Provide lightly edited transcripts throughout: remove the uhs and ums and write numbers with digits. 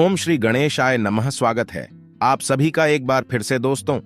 ओम श्री गणेशाय नमः। स्वागत है आप सभी का एक बार फिर से दोस्तों।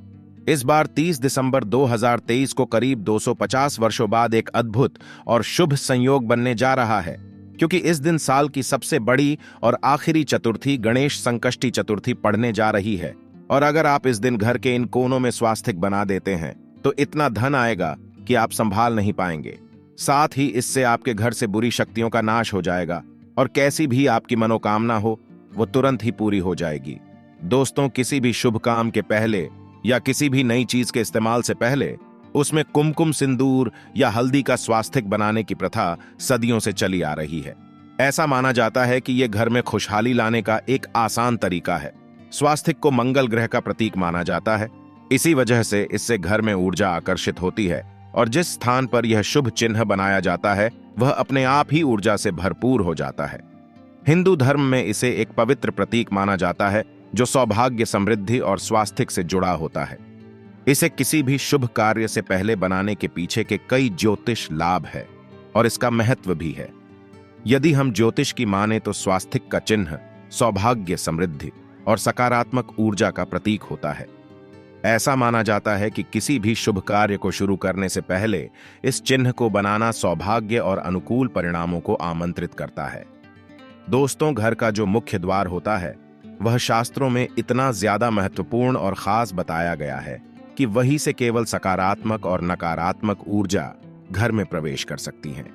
इस बार 30 दिसंबर 2023 को करीब 250 वर्षों बाद एक अद्भुत और शुभ संयोग बनने जा रहा है, क्योंकि इस दिन साल की सबसे बड़ी और आखिरी चतुर्थी गणेश संकष्टी चतुर्थी पड़ने जा रही है। और अगर आप इस दिन घर के इन कोनों में स्वास्तिक बना देते हैं तो इतना धन आएगा कि आप संभाल नहीं पाएंगे। साथ ही इससे आपके घर से बुरी शक्तियों का नाश हो जाएगा और कैसी भी आपकी मनोकामना हो वो तुरंत ही पूरी हो जाएगी। दोस्तों, किसी भी शुभ काम के पहले या किसी भी नई चीज के इस्तेमाल से पहले उसमें कुमकुम सिंदूर या हल्दी का स्वास्तिक बनाने की प्रथा सदियों से चली आ रही है। ऐसा माना जाता है कि यह घर में खुशहाली लाने का एक आसान तरीका है। स्वास्तिक को मंगल ग्रह का प्रतीक माना जाता है, इसी वजह से इससे घर में ऊर्जा आकर्षित होती है और जिस स्थान पर यह शुभ चिन्ह बनाया जाता है वह अपने आप ही ऊर्जा से भरपूर हो जाता है। हिंदू धर्म में इसे एक पवित्र प्रतीक माना जाता है जो सौभाग्य, समृद्धि और स्वास्थ्य से जुड़ा होता है। इसे किसी भी शुभ कार्य से पहले बनाने के पीछे के कई ज्योतिष लाभ है और इसका महत्व भी है। यदि हम ज्योतिष की माने तो स्वास्तिक का चिन्ह सौभाग्य, समृद्धि और सकारात्मक ऊर्जा का प्रतीक होता है। ऐसा माना जाता है कि किसी भी शुभ कार्य को शुरू करने से पहले इस चिन्ह को बनाना सौभाग्य और अनुकूल परिणामों को आमंत्रित करता है। दोस्तों, घर का जो मुख्य द्वार होता है वह शास्त्रों में इतना ज्यादा महत्वपूर्ण और खास बताया गया है कि वहीं से केवल सकारात्मक और नकारात्मक ऊर्जा घर में प्रवेश कर सकती हैं।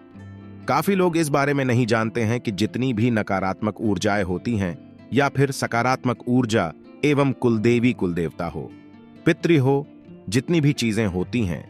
काफी लोग इस बारे में नहीं जानते हैं कि जितनी भी नकारात्मक ऊर्जाएं होती हैं या फिर सकारात्मक ऊर्जा एवं कुलदेवी, कुलदेवता हो, पितृ हो, जितनी भी चीजें होती हैं,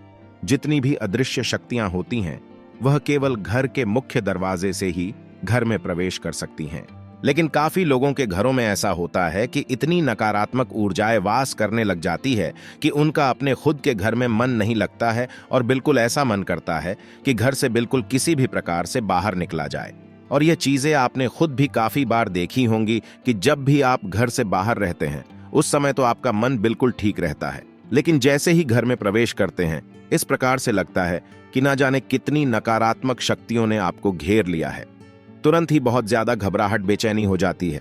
जितनी भी अदृश्य शक्तियां होती हैं, वह केवल घर के मुख्य दरवाजे से ही घर में प्रवेश कर सकती हैं। लेकिन काफी लोगों के घरों में ऐसा होता है कि इतनी नकारात्मक ऊर्जाएं वास करने लग जाती है कि उनका अपने खुद के घर में मन नहीं लगता है और बिल्कुल ऐसा मन करता है कि घर से बिल्कुल किसी भी प्रकार से बाहर निकला जाए। और यह चीजें आपने खुद भी काफी बार देखी होंगी कि जब भी आप घर से बाहर रहते हैं उस समय तो आपका मन बिल्कुल ठीक रहता है, लेकिन जैसे ही घर में प्रवेश करते हैं इस प्रकार से लगता है कि ना जाने कितनी नकारात्मक शक्तियों ने आपको घेर लिया है। तुरंत ही बहुत ज्यादा घबराहट, बेचैनी हो जाती है।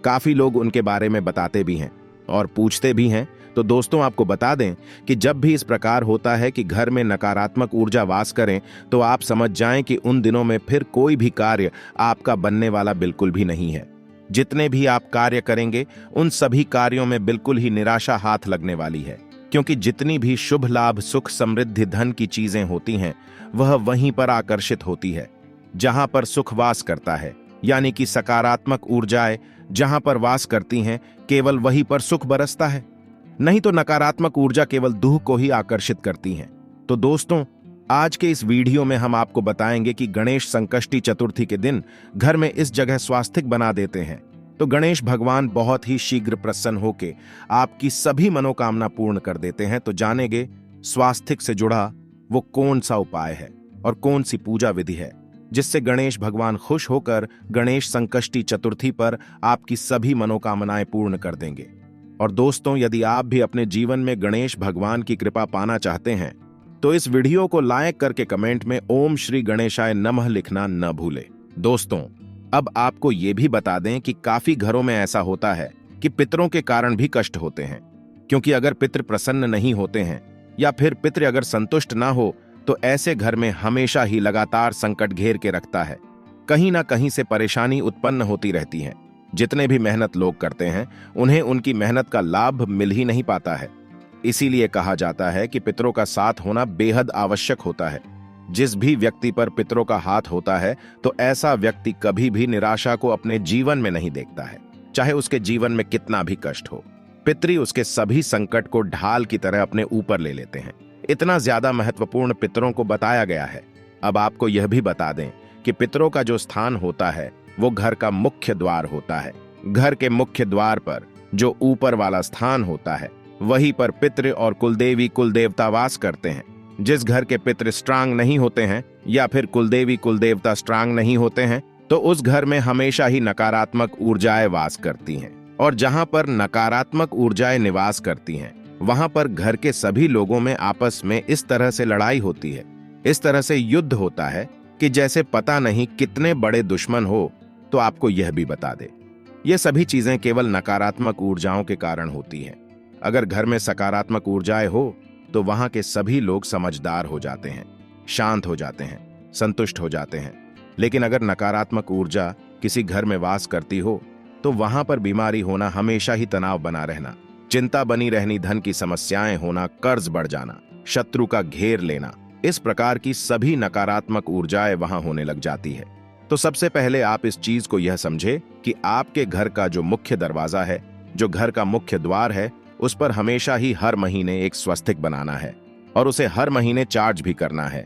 काफी लोग उनके बारे में बताते भी हैं और पूछते भी हैं। तो दोस्तों, आपको बता दें कि जब भी इस प्रकार होता है कि घर में नकारात्मक ऊर्जा वास करें तो आप समझ जाएं कि उन दिनों में फिर कोई भी कार्य आपका बनने वाला बिल्कुल भी नहीं है। जितने भी आप कार्य करेंगे उन सभी कार्यों में बिल्कुल ही निराशा हाथ लगने वाली है, क्योंकि जितनी भी शुभ लाभ, सुख, समृद्धि, धन की चीजें होती हैं वह वहीं पर आकर्षित होती है जहां पर सुख वास करता है। यानी कि सकारात्मक ऊर्जाएं जहां पर वास करती हैं केवल वहीं पर सुख बरसता है, नहीं तो नकारात्मक ऊर्जा केवल दुख को ही आकर्षित करती हैं। तो दोस्तों, आज के इस वीडियो में हम आपको बताएंगे कि गणेश संकष्टी चतुर्थी के दिन घर में इस जगह स्वास्तिक बना देते हैं तो गणेश भगवान बहुत ही शीघ्र प्रसन्न होकर आपकी सभी मनोकामना पूर्ण कर देते हैं। तो जानेंगे स्वास्तिक से जुड़ा वो कौन सा उपाय है और कौन सी पूजा विधि है जिससे गणेश भगवान खुश होकर गणेश संकष्टी चतुर्थी पर आपकी सभी मनोकामनाएं पूर्ण कर देंगे। और दोस्तों, यदि आप भी अपने जीवन में गणेश भगवान की कृपा पाना चाहते हैं तो इस वीडियो को लाइक करके कमेंट में ओम श्री गणेशाय नमः लिखना न भूले। दोस्तों, अब आपको ये भी बता दें कि काफी घरों में ऐसा होता है कि पितरों के कारण भी कष्ट होते हैं, क्योंकि अगर पितृ प्रसन्न नहीं होते हैं या फिर पितृ अगर संतुष्ट ना हो तो ऐसे घर में हमेशा ही लगातार संकट घेर के रखता है। कहीं ना कहीं से परेशानी उत्पन्न होती रहती है। जितने भी मेहनत लोग करते हैं उन्हें उनकी मेहनत का लाभ मिल ही नहीं पाता है। इसीलिए कहा जाता है कि पितरों का साथ होना बेहद आवश्यक होता है। जिस भी व्यक्ति पर पितरों का हाथ होता है तो ऐसा व्यक्ति कभी भी निराशा को अपने जीवन में नहीं देखता है, चाहे उसके जीवन में कितना भी कष्ट हो। पितृ उसके सभी संकट को ढाल की तरह अपने ऊपर ले लेते हैं। इतना ज्यादा महत्वपूर्ण पितरों को बताया गया है। अब आपको यह भी बता दें कि पितरों का जो स्थान होता है वो घर का मुख्य द्वार होता है। घर के मुख्य द्वार पर जो ऊपर वाला स्थान होता है वहीं पर पितृ और कुलदेवी, कुलदेवता वास करते हैं। जिस घर के पितृ स्ट्रांग नहीं होते हैं या फिर कुलदेवी, कुलदेवता स्ट्रांग नहीं होते हैं तो उस घर में हमेशा ही नकारात्मक ऊर्जाएं वास करती हैं। और जहां पर नकारात्मक ऊर्जाएं निवास करती हैं वहां पर घर के सभी लोगों में आपस में इस तरह से लड़ाई होती है, इस तरह से युद्ध होता है कि जैसे पता नहीं कितने बड़े दुश्मन हो। तो आपको यह भी बता दे ये सभी चीजें केवल नकारात्मक ऊर्जाओं के कारण होती हैं। अगर घर में सकारात्मक ऊर्जाएं हो तो वहां के सभी लोग समझदार हो जाते हैं, शांत हो जाते हैं, संतुष्ट हो जाते हैं। लेकिन अगर नकारात्मक ऊर्जा किसी घर में वास करती हो तो वहां पर बीमारी होना, हमेशा ही तनाव बना रहना, चिंता बनी रहनी, धन की समस्याएं होना, कर्ज बढ़ जाना, शत्रु का घेर लेना, इस प्रकार की सभी नकारात्मक ऊर्जाएं वहां होने लग जाती है। तो सबसे पहले आप इस चीज को यह समझे कि आपके घर का जो मुख्य दरवाजा है, जो घर का मुख्य द्वार है, उस पर हमेशा ही हर महीने एक स्वस्तिक बनाना है और उसे हर महीने चार्ज भी करना है।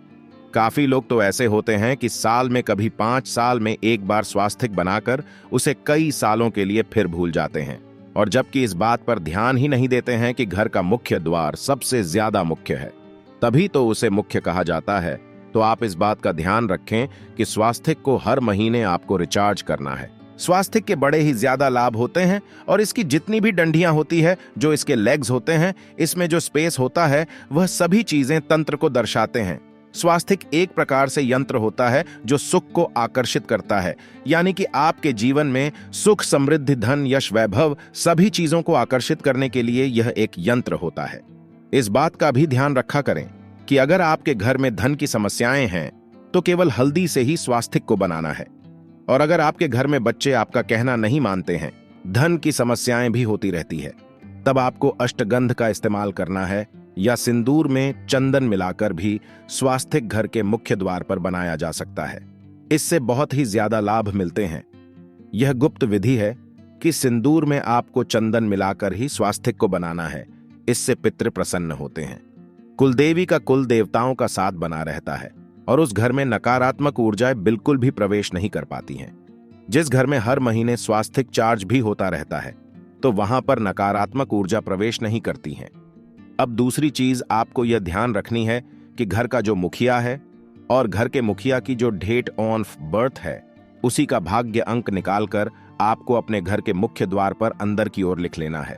काफी लोग तो ऐसे होते हैं कि साल में कभी 5 साल में एक बार स्वास्तिक बनाकर उसे कई सालों के लिए फिर भूल जाते हैं, और जबकि इस बात पर ध्यान ही नहीं देते हैं कि घर का मुख्य द्वार सबसे ज्यादा मुख्य है, तभी तो उसे मुख्य कहा जाता है। तो आप इस बात का ध्यान रखें कि स्वास्तिक को हर महीने आपको रिचार्ज करना है। स्वास्तिक के बड़े ही ज्यादा लाभ होते हैं और इसकी जितनी भी डंडियां होती है, जो इसके लेग्स होते हैं, इसमें जो स्पेस होता है, वह सभी चीजें तंत्र को दर्शाते हैं। स्वास्तिक एक प्रकार से यंत्र होता है जो सुख को आकर्षित करता है, यानी कि आपके जीवन में सुख, समृद्धि, धन, यश, वैभव, सभी चीजों को आकर्षित करने के लिए यह एक यंत्र होता है। इस बात का भी ध्यान रखा करें कि अगर आपके घर में धन की समस्याएं हैं तो केवल हल्दी से ही स्वास्तिक को बनाना है, और अगर आपके घर में बच्चे आपका कहना नहीं मानते हैं, धन की समस्याएं भी होती रहती है, तब आपको अष्टगंध का इस्तेमाल करना है या सिंदूर में चंदन मिलाकर भी स्वास्तिक घर के मुख्य द्वार पर बनाया जा सकता है। इससे बहुत ही ज्यादा लाभ मिलते हैं। यह गुप्त विधि है कि सिंदूर में आपको चंदन मिलाकर ही स्वास्तिक को बनाना है। इससे पितृ प्रसन्न होते हैं, कुलदेवी का कुल देवताओं का साथ बना रहता है और उस घर में नकारात्मक ऊर्जाएं बिल्कुल भी प्रवेश नहीं कर पाती हैं। जिस घर में हर महीने स्वास्तिक चार्ज भी होता रहता है तो वहां पर नकारात्मक ऊर्जा प्रवेश नहीं करती हैं। अब दूसरी चीज आपको यह ध्यान रखनी है कि घर का जो मुखिया है और घर के मुखिया की जो डेट ऑफ बर्थ है, उसी का भाग्य अंक निकालकर आपको अपने घर के मुख्य द्वार पर अंदर की ओर लिख लेना है।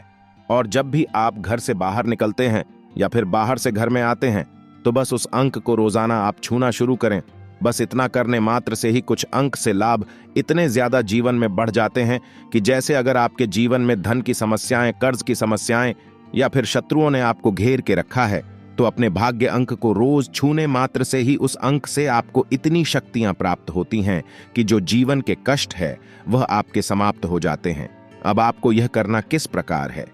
और जब भी आप घर से बाहर निकलते हैं या फिर बाहर से घर में आते हैं तो बस उस अंक को रोजाना आप छूना शुरू करें। बस इतना करने मात्र से ही कुछ अंक से लाभ इतने ज्यादा जीवन में बढ़ जाते हैं कि जैसे अगर आपके जीवन में धन की समस्याएं, कर्ज की समस्याएं या फिर शत्रुओं ने आपको घेर के रखा है, तो अपने भाग्य अंक को रोज छूने मात्र से ही उस अंक से आपको इतनी शक्तियां प्राप्त होती हैं कि जो जीवन के कष्ट है वह आपके समाप्त हो जाते हैं। अब आपको यह करना किस प्रकार है,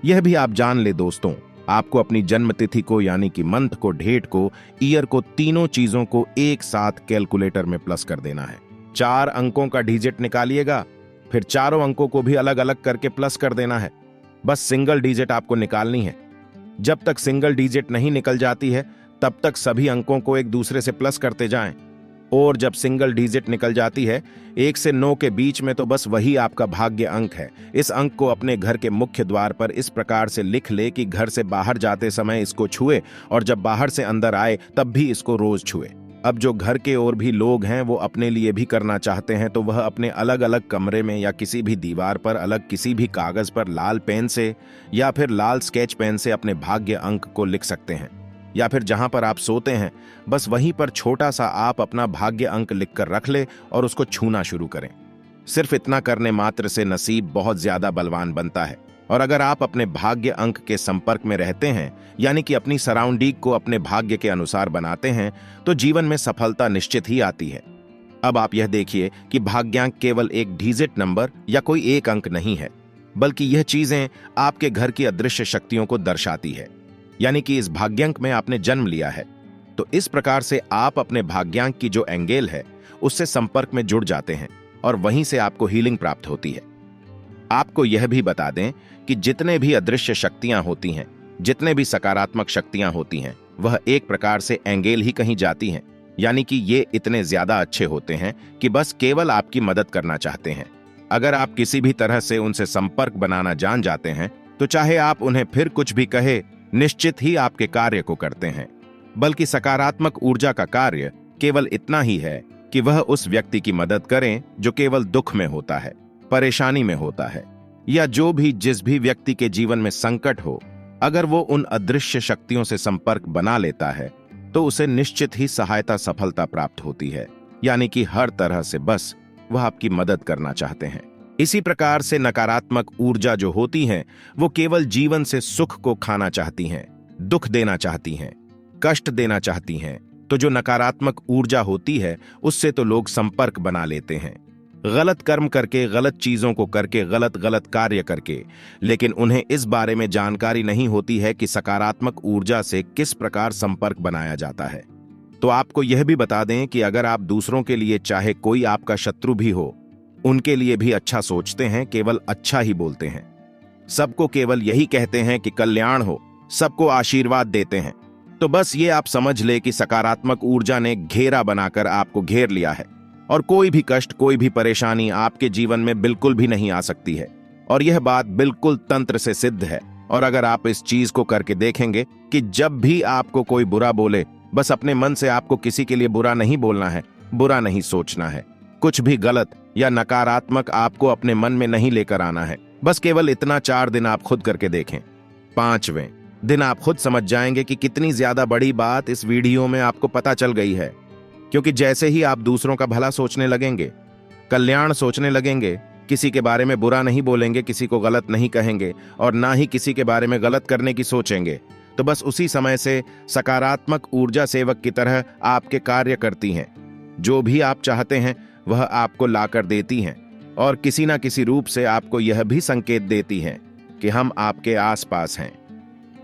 यह भी आप जान ले दोस्तों। आपको अपनी जन्म तिथि को, यानी कि मंथ को, डेट को, ईयर को, तीनों चीजों को एक साथ कैलकुलेटर में प्लस कर देना है। 4 अंकों का डिजिट निकालिएगा, फिर चारों अंकों को भी अलग अलग करके प्लस कर देना है। बस सिंगल डिजिट आपको निकालनी है। जब तक सिंगल डिजिट नहीं निकल जाती है तब तक सभी अंकों को एक दूसरे से प्लस करते जाएं, और जब सिंगल डिजिट निकल जाती है 1 से 9 के बीच में, तो बस वही आपका भाग्य अंक है। इस अंक को अपने घर के मुख्य द्वार पर इस प्रकार से लिख ले कि घर से बाहर जाते समय इसको छुए और जब बाहर से अंदर आए तब भी इसको रोज छुए। अब जो घर के और भी लोग हैं वो अपने लिए भी करना चाहते हैं तो वह अपने अलग अलग कमरे में या किसी भी दीवार पर अलग किसी भी कागज पर लाल पेन से या फिर लाल स्केच पेन से अपने भाग्य अंक को लिख सकते हैं, या फिर जहां पर आप सोते हैं बस वहीं पर छोटा सा आप अपना भाग्य अंक लिखकर रख ले और उसको छूना शुरू करें। सिर्फ इतना करने मात्र से नसीब बहुत ज्यादा बलवान बनता है। और अगर आप अपने भाग्य अंक के संपर्क में रहते हैं, यानी कि अपनी सराउंडिंग को अपने भाग्य के अनुसार बनाते हैं, तो जीवन में सफलता निश्चित ही आती है। अब आप यह देखिए कि भाग्यांक केवल एक डिजिट नंबर या कोई एक अंक नहीं है, बल्कि यह चीजें आपके घर की अदृश्य शक्तियों को दर्शाती है। यानी कि इस भाग्यांक में आपने जन्म लिया है, तो इस प्रकार से आप अपने भाग्यांक की जो एंगल है उससे संपर्क में जुड़ जाते हैं और वहीं से आपको हीलिंग प्राप्त होती है। आपको यह भी बता दें कि जितने भी अदृश्य शक्तियां होती हैं, जितने भी सकारात्मक शक्तियां होती हैं, वह एक प्रकार से एंगल ही कहीं जाती हैं। यानी कि ये इतने ज्यादा अच्छे होते हैं कि बस केवल आपकी मदद करना चाहते हैं। अगर आप किसी भी तरह से उनसे संपर्क बनाना जान जाते हैं तो चाहे आप उन्हें फिर कुछ भी कहे, निश्चित ही आपके कार्य को करते हैं। बल्कि सकारात्मक ऊर्जा का कार्य केवल इतना ही है कि वह उस व्यक्ति की मदद करें जो केवल दुख में होता है, परेशानी में होता है, या जो भी जिस भी व्यक्ति के जीवन में संकट हो, अगर वो उन अदृश्य शक्तियों से संपर्क बना लेता है तो उसे निश्चित ही सहायता, सफलता प्राप्त होती है। यानी कि हर तरह से बस वह आपकी मदद करना चाहते हैं। इसी प्रकार से नकारात्मक ऊर्जा जो होती हैं, वो केवल जीवन से सुख को खाना चाहती हैं, दुख देना चाहती हैं, कष्ट देना चाहती हैं। तो जो नकारात्मक ऊर्जा होती है, उससे तो लोग संपर्क बना लेते हैं, गलत कर्म करके, गलत चीजों को करके, गलत गलत कार्य करके। लेकिन उन्हें इस बारे में जानकारी नहीं होती है कि सकारात्मक ऊर्जा से किस प्रकार संपर्क बनाया जाता है। तो आपको यह भी बता दें कि अगर आप दूसरों के लिए, चाहे कोई आपका शत्रु भी हो, उनके लिए भी अच्छा सोचते हैं, केवल अच्छा ही बोलते हैं, सबको केवल यही कहते हैं कि कल्याण हो, सबको आशीर्वाद देते हैं, तो बस ये आप समझ ले कि सकारात्मक ऊर्जा ने घेरा बनाकर आपको घेर लिया है और कोई भी कष्ट, कोई भी परेशानी आपके जीवन में बिल्कुल भी नहीं आ सकती है। और यह बात बिल्कुल तंत्र से सिद्ध है। और अगर आप इस चीज को करके देखेंगे कि जब भी आपको कोई बुरा बोले, बस अपने मन से आपको किसी के लिए बुरा नहीं बोलना है, बुरा नहीं सोचना है, कुछ भी गलत या नकारात्मक आपको अपने मन में नहीं लेकर आना है। बस केवल इतना 4 दिन आप खुद करके देखें। 5वें दिन आप खुद समझ जाएंगे कि कितनी ज्यादा बड़ी बात इस वीडियो में आपको पता चल गई है। क्योंकि जैसे ही आप दूसरों का भला सोचने लगेंगे, कल्याण सोचने लगेंगे, किसी के बारे में बुरा नहीं बोलेंगे, किसी को गलत नहीं कहेंगे और ना ही किसी के बारे में गलत करने की सोचेंगे, तो बस उसी समय से सकारात्मक ऊर्जा सेवक की तरह आपके कार्य करती हैं। जो भी आप चाहते हैं वह आपको लाकर देती हैं और किसी ना किसी रूप से आपको यह भी संकेत देती हैं कि हम आपके आसपास हैं।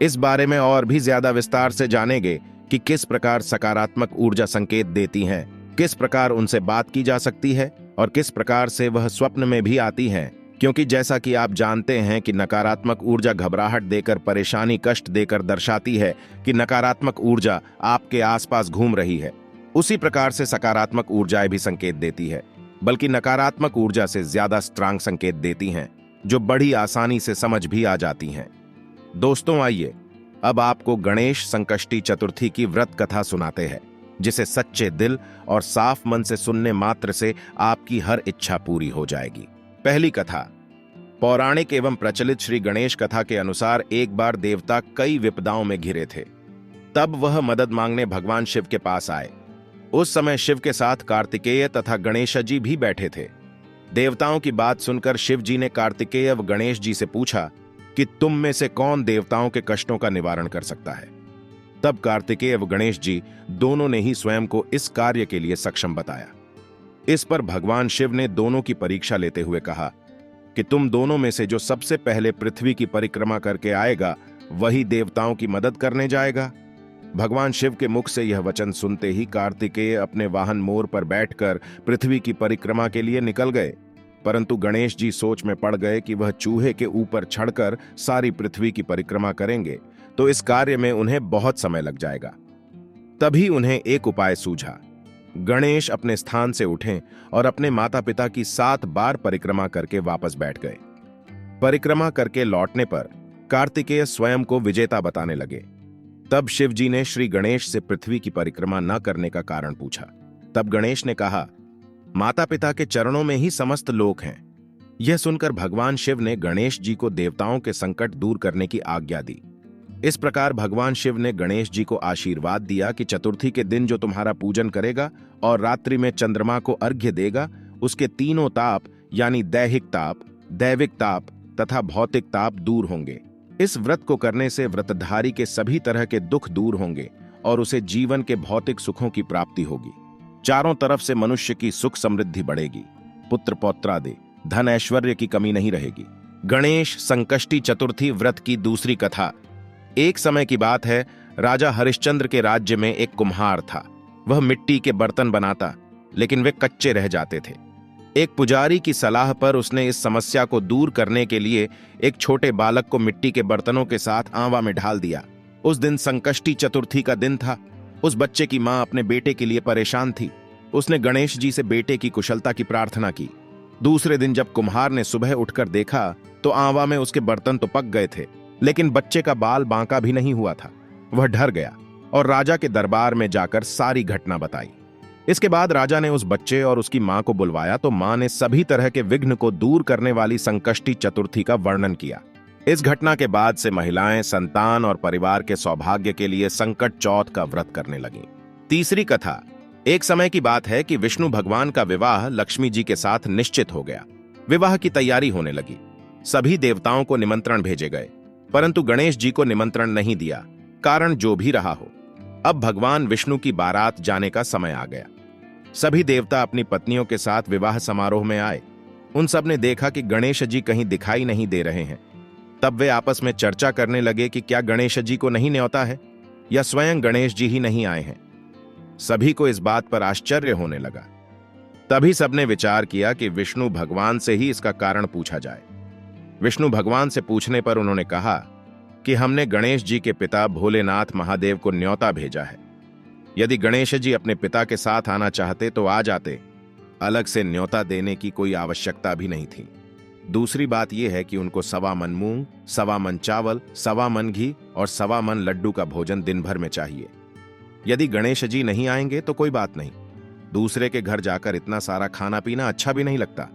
इस बारे में और भी ज्यादा विस्तार से जानेंगे कि किस प्रकार सकारात्मक ऊर्जा संकेत देती हैं, किस प्रकार उनसे बात की जा सकती है और किस प्रकार से वह स्वप्न में भी आती हैं। क्योंकि जैसा कि आप जानते हैं कि नकारात्मक ऊर्जा घबराहट देकर, परेशानी, कष्ट देकर दर्शाती है कि नकारात्मक ऊर्जा आपके आसपास घूम रही है, उसी प्रकार से सकारात्मक ऊर्जाएं भी संकेत देती है, बल्कि नकारात्मक ऊर्जा से ज्यादा स्ट्रांग संकेत देती हैं, जो बड़ी आसानी से समझ भी आ जाती हैं। दोस्तों, आइए अब आपको गणेश संकष्टी चतुर्थी की व्रत कथा सुनाते हैं, जिसे सच्चे दिल और साफ मन से सुनने मात्र से आपकी हर इच्छा पूरी हो जाएगी। पहली कथा। पौराणिक एवं प्रचलित श्री गणेश कथा के अनुसार एक बार देवता कई विपदाओं में घिरे थे। तब वह मदद मांगने भगवान शिव के पास आए। उस समय शिव के साथ कार्तिकेय तथा गणेश जी भी बैठे थे। देवताओं की बात सुनकर शिव जी ने कार्तिकेय व गणेश जी से पूछा कि तुम में से कौन देवताओं के कष्टों का निवारण कर सकता है। तब कार्तिकेय व गणेश जी दोनों ने ही स्वयं को इस कार्य के लिए सक्षम बताया। इस पर भगवान शिव ने दोनों की परीक्षा लेते हुए कहा कि तुम दोनों में से जो सबसे पहले पृथ्वी की परिक्रमा करके आएगा, वही देवताओं की मदद करने जाएगा। भगवान शिव के मुख से यह वचन सुनते ही कार्तिकेय अपने वाहन मोर पर बैठकर पृथ्वी की परिक्रमा के लिए निकल गए। परंतु गणेश जी सोच में पड़ गए कि वह चूहे के ऊपर चढ़कर सारी पृथ्वी की परिक्रमा करेंगे, तो इस कार्य में उन्हें बहुत समय लग जाएगा। तभी उन्हें एक उपाय सूझा। गणेश अपने स्थान से उठे और अपने माता पिता की 7 बार परिक्रमा करके वापस बैठ गए। परिक्रमा करके लौटने पर कार्तिकेय स्वयं को विजेता बताने लगे। तब शिव जी ने श्री गणेश से पृथ्वी की परिक्रमा न करने का कारण पूछा। तब गणेश ने कहा, माता पिता के चरणों में ही समस्त लोक हैं। यह सुनकर भगवान शिव ने गणेश जी को देवताओं के संकट दूर करने की आज्ञा दी। इस प्रकार भगवान शिव ने गणेश जी को आशीर्वाद दिया कि चतुर्थी के दिन जो तुम्हारा पूजन करेगा और रात्रि में चंद्रमा को अर्घ्य देगा, उसके तीनों ताप यानी दैहिक ताप, दैविक ताप तथा भौतिक ताप दूर होंगे। इस व्रत को करने से व्रतधारी के सभी तरह के दुख दूर होंगे और उसे जीवन के भौतिक सुखों की प्राप्ति होगी। चारों तरफ से मनुष्य की सुख समृद्धि बढ़ेगी, पुत्र पौत्रादि, धन ऐश्वर्य की कमी नहीं रहेगी। गणेश संकष्टी चतुर्थी व्रत की दूसरी कथा। एक समय की बात है, राजा हरिश्चंद्र के राज्य में एक कुम्हार था। वह मिट्टी के बर्तन बनाता, लेकिन वे कच्चे रह जाते थे। एक पुजारी की सलाह पर उसने इस समस्या को दूर करने के लिए एक छोटे बालक को मिट्टी के बर्तनों के साथ आंवा में ढाल दिया। उस दिन संकष्टी चतुर्थी का दिन था। उस बच्चे की मां अपने बेटे के लिए परेशान थी। उसने गणेश जी से बेटे की कुशलता की प्रार्थना की। दूसरे दिन जब कुम्हार ने सुबह उठकर देखा तो आंवा में उसके बर्तन तो पक गए थे, लेकिन बच्चे का बाल बांका भी नहीं हुआ था। वह डर गया और राजा के दरबार में जाकर सारी घटना बताई। इसके बाद राजा ने उस बच्चे और उसकी मां को बुलवाया तो मां ने सभी तरह के विघ्न को दूर करने वाली संकष्टी चतुर्थी का वर्णन किया। इस घटना के बाद से महिलाएं संतान और परिवार के सौभाग्य के लिए संकट चौथ का व्रत करने लगीं। तीसरी कथा। एक समय की बात है कि विष्णु भगवान का विवाह लक्ष्मी जी के साथ निश्चित हो गया। विवाह की तैयारी होने लगी। सभी देवताओं को निमंत्रण भेजे गए, परंतु गणेश जी को निमंत्रण नहीं दिया। कारण जो भी रहा हो, अब भगवान विष्णु की बारात जाने का समय आ गया। सभी देवता अपनी पत्नियों के साथ विवाह समारोह में आए। उन सब ने देखा कि गणेश जी कहीं दिखाई नहीं दे रहे हैं। तब वे आपस में चर्चा करने लगे कि क्या गणेश जी को नहीं न्योता है या स्वयं गणेश जी ही नहीं आए हैं। सभी को इस बात पर आश्चर्य होने लगा। तभी सबने विचार किया कि विष्णु भगवान से ही इसका कारण पूछा जाए। विष्णु भगवान से पूछने पर उन्होंने कहा कि हमने गणेश जी के पिता भोलेनाथ महादेव को न्योता भेजा है। यदि गणेश जी अपने पिता के साथ आना चाहते तो आ जाते, अलग से न्योता देने की कोई आवश्यकता भी नहीं थी। दूसरी बात यह है कि उनको 1.25 मन मूंग, 1.25 मन चावल, 1.25 मन घी और 1.25 मन लड्डू का भोजन दिन भर में चाहिए। यदि गणेश जी नहीं आएंगे तो कोई बात नहीं, दूसरे के घर जाकर इतना सारा खाना पीना अच्छा भी नहीं लगता।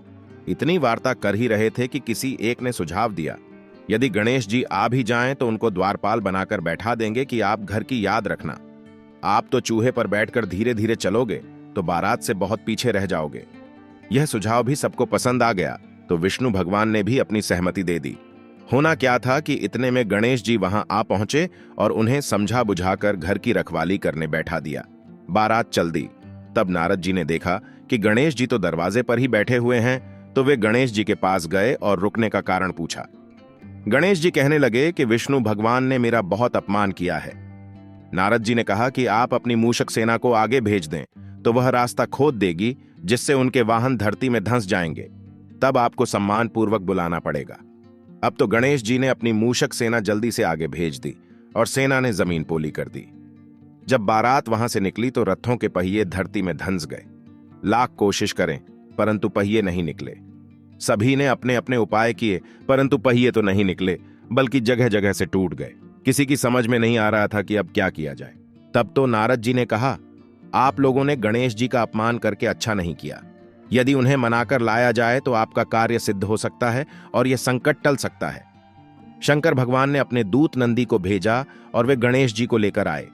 इतनी वार्ता कर ही रहे थे कि किसी एक ने सुझाव दिया, यदि गणेश जी आ भी जाएं तो उनको द्वारपाल बनाकर बैठा देंगे कि आप घर की याद रखना। आप तो चूहे पर बैठकर धीरे धीरे चलोगे तो बारात से बहुत पीछे रह जाओगे। यह सुझाव भी सबको पसंद आ गया, तो विष्णु भगवान ने भी अपनी सहमति दे दी। होना क्या था कि इतने में गणेश जी वहां आ पहुंचे और उन्हें समझा बुझाकर घर की रखवाली करने बैठा दिया। बारात चल दी। तब नारद जी ने देखा कि गणेश जी तो दरवाजे पर ही बैठे हुए हैं, तो वे गणेश जी के पास गए और रुकने का कारण पूछा। गणेश जी कहने लगे कि विष्णु भगवान ने मेरा बहुत अपमान किया है। नारद जी ने कहा कि आप अपनी मूषक सेना को आगे भेज दें तो वह रास्ता खोद देगी, जिससे उनके वाहन धरती में धंस जाएंगे। तब आपको सम्मान पूर्वक बुलाना पड़ेगा। अब तो गणेश जी ने अपनी मूषक सेना जल्दी से आगे भेज दी और सेना ने जमीन पोली कर दी। जब बारात वहां से निकली तो रथों के पहिए धरती में धंस गए। लाख कोशिश करें परंतु पहिए नहीं निकले। सभी ने अपने अपने उपाय किए, परंतु पहिए तो नहीं निकले, बल्कि जगह जगह से टूट गए। किसी की समझ में नहीं आ रहा था कि अब क्या किया जाए। तब तो नारद जी ने कहा, आप लोगों ने गणेश जी का अपमान करके अच्छा नहीं किया। यदि उन्हें मनाकर लाया जाए तो आपका कार्य सिद्ध हो सकता है और यह संकट टल सकता है। शंकर भगवान ने अपने दूत नंदी को भेजा और वे गणेश जी को लेकर आए।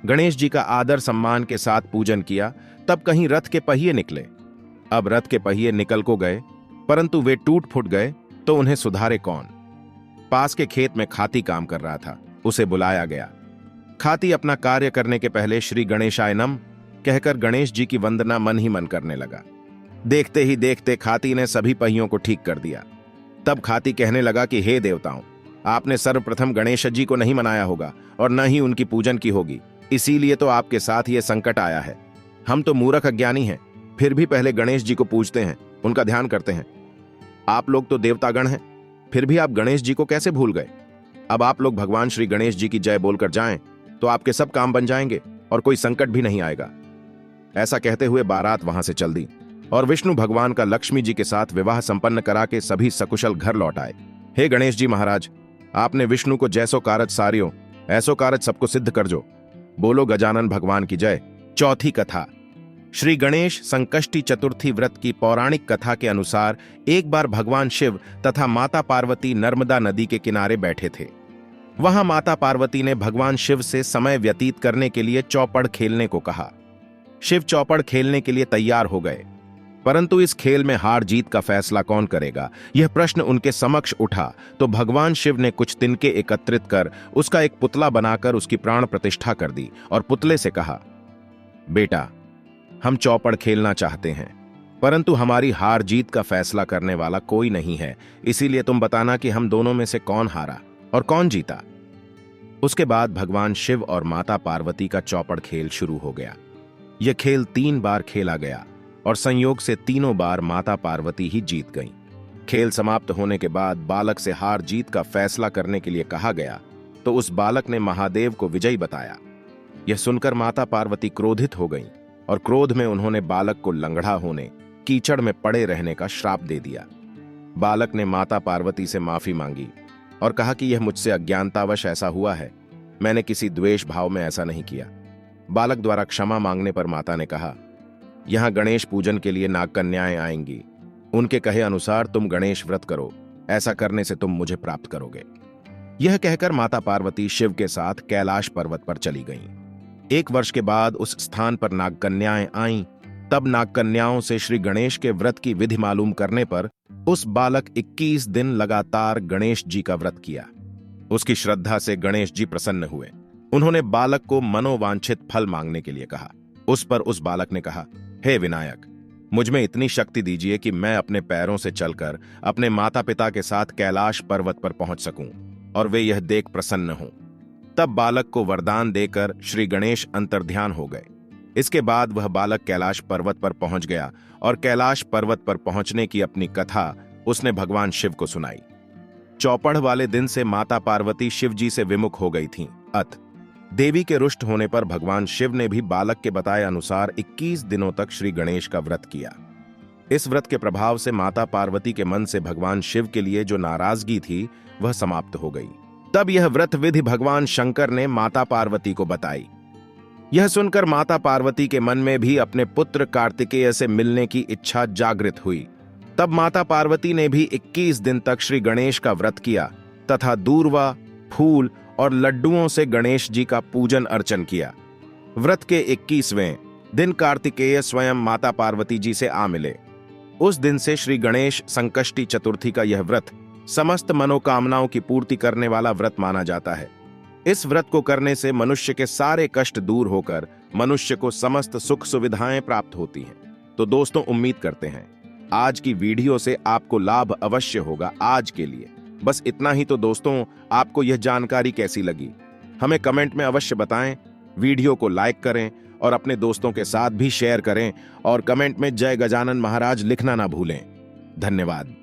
गणेश जी का आदर सम्मान के साथ पूजन किया। तब कहीं रथ के पहिए निकले। अब रथ के पहिए निकल को गए, परंतु वे टूट फूट गए, तो उन्हें सुधारे कौन। पास के खेत में खाती काम कर रहा था, उसे बुलाया गया। खाती अपना कार्य करने के पहले श्री गणेशाय नमः कहकर गणेश जी की वंदना मन ही मन करने लगा। देखते ही देखते खाती ने सभी पहियों को ठीक कर दिया। तब खाती कहने लगा कि हे देवताओं, आपने सर्वप्रथम गणेश जी को नहीं मनाया होगा और न ही उनकी पूजन की होगी, इसीलिए तो आपके साथ ये संकट आया है। हम तो मूर्ख अज्ञानी हैं, फिर भी पहले गणेश जी को पूजते हैं, उनका ध्यान करते हैं। आप लोग तो देवतागण हैं, फिर भी आप गणेश जी को कैसे भूल गए। अब आप लोग भगवान श्री गणेश जी की जय बोलकर जाएं तो आपके सब काम बन जाएंगे और कोई संकट भी नहीं आएगा। ऐसा कहते हुए बारात वहां से चल दी और विष्णु भगवान का लक्ष्मी जी के साथ विवाह संपन्न करा के सभी सकुशल घर लौट आए। हे गणेश जी महाराज, आपने विष्णु को जैसो कारज सारियो ऐसो कारज सबको सिद्ध कर जो। बोलो गजानन भगवान की जय। चौथी कथा। श्री गणेश संकष्टी चतुर्थी व्रत की पौराणिक कथा के अनुसार एक बार भगवान शिव तथा माता पार्वती नर्मदा नदी के किनारे बैठे थे। वहां माता पार्वती ने भगवान शिव से समय व्यतीत करने के लिए चौपड़ खेलने को कहा। शिव चौपड़ खेलने के लिए तैयार हो गए, परंतु इस खेल में हार जीत का फैसला कौन करेगा, यह प्रश्न उनके समक्ष उठा। तो भगवान शिव ने कुछ तिनके एकत्रित कर उसका एक पुतला बनाकर उसकी प्राण प्रतिष्ठा कर दी और पुतले से कहा, बेटा, हम चौपड़ खेलना चाहते हैं, परंतु हमारी हार जीत का फैसला करने वाला कोई नहीं है, इसीलिए तुम बताना कि हम दोनों में से कौन हारा और कौन जीता। उसके बाद भगवान शिव और माता पार्वती का चौपड़ खेल शुरू हो गया। यह खेल 3 बार खेला गया और संयोग से तीनों बार माता पार्वती ही जीत गईं। खेल समाप्त होने के बाद बालक से हार जीत का फैसला करने के लिए कहा गया, तो उस बालक ने महादेव को विजयी बताया। यह सुनकर माता पार्वती क्रोधित हो गईं और क्रोध में उन्होंने बालक को लंगड़ा होने, कीचड़ में पड़े रहने का श्राप दे दिया। बालक ने माता पार्वती से माफी मांगी और कहा कि यह मुझसे अज्ञानतावश ऐसा हुआ है, मैंने किसी द्वेष भाव में ऐसा नहीं किया। बालक द्वारा क्षमा मांगने पर माता ने कहा, यहां गणेश पूजन के लिए नागकन्याएं आएंगी, उनके कहे अनुसार तुम गणेश व्रत करो, ऐसा करने से तुम मुझे प्राप्त करोगे। यह कहकर माता पार्वती शिव के साथ कैलाश पर्वत पर चली गईं। 1 वर्ष के बाद उस स्थान पर नागकन्याएं आईं। तब नागकन्याओं से श्री गणेश के व्रत की विधि मालूम करने पर उस बालक 21 दिन लगातार गणेश जी का व्रत किया। उसकी श्रद्धा से गणेश जी प्रसन्न हुए। उन्होंने बालक को मनोवांछित फल मांगने के लिए कहा। उस पर उस बालक ने कहा, हे विनायक, मुझ में इतनी शक्ति दीजिए कि मैं अपने पैरों से चलकर अपने माता पिता के साथ कैलाश पर्वत पर पहुंच सकूं और वे यह देख प्रसन्न हों। तब बालक को वरदान देकर श्री गणेश अंतर्ध्यान हो गए। इसके बाद वह बालक कैलाश पर्वत पर पहुंच गया और कैलाश पर्वत पर पहुंचने की अपनी कथा उसने भगवान शिव को सुनाई। चौपड़ वाले दिन से माता पार्वती शिव जी से विमुख हो गई थीं। देवी के रुष्ट होने पर भगवान शिव ने भी बालक के बताए अनुसार 21 दिनों तक श्री गणेश का व्रत किया। इस व्रत के प्रभाव से माता पार्वती के मन से भगवान शिव के लिए जो नाराजगी थी वह समाप्त हो गई। तब यह व्रत विधि भगवान शंकर ने माता पार्वती को बताई। यह सुनकर माता पार्वती के मन में भी अपने पुत्र कार्तिकेय से मिलने की इच्छा जागृत हुई। तब माता पार्वती ने भी 21 दिन तक श्री गणेश का व्रत किया तथा दूर्वा, फूल और लड्डुओं से गणेश जी का पूजन अर्चन किया। व्रत के 21वें दिन कार्तिकेय स्वयं माता पार्वती जी से आ मिले। उस दिन से श्री गणेश संकष्टी चतुर्थी का यह व्रत समस्त मनोकामनाओं की पूर्ति करने वाला व्रत माना जाता है। इस व्रत को करने से मनुष्य के सारे कष्ट दूर होकर मनुष्य को समस्त सुख सुविधाएं प्राप्त होती हैं। तो दोस्तों, उम्मीद करते हैं आज की वीडियो से आपको लाभ अवश्य होगा। आज के लिए बस इतना ही। तो दोस्तों, आपको यह जानकारी कैसी लगी हमें कमेंट में अवश्य बताएं। वीडियो को लाइक करें और अपने दोस्तों के साथ भी शेयर करें और कमेंट में जय गजानन महाराज लिखना ना भूलें। धन्यवाद।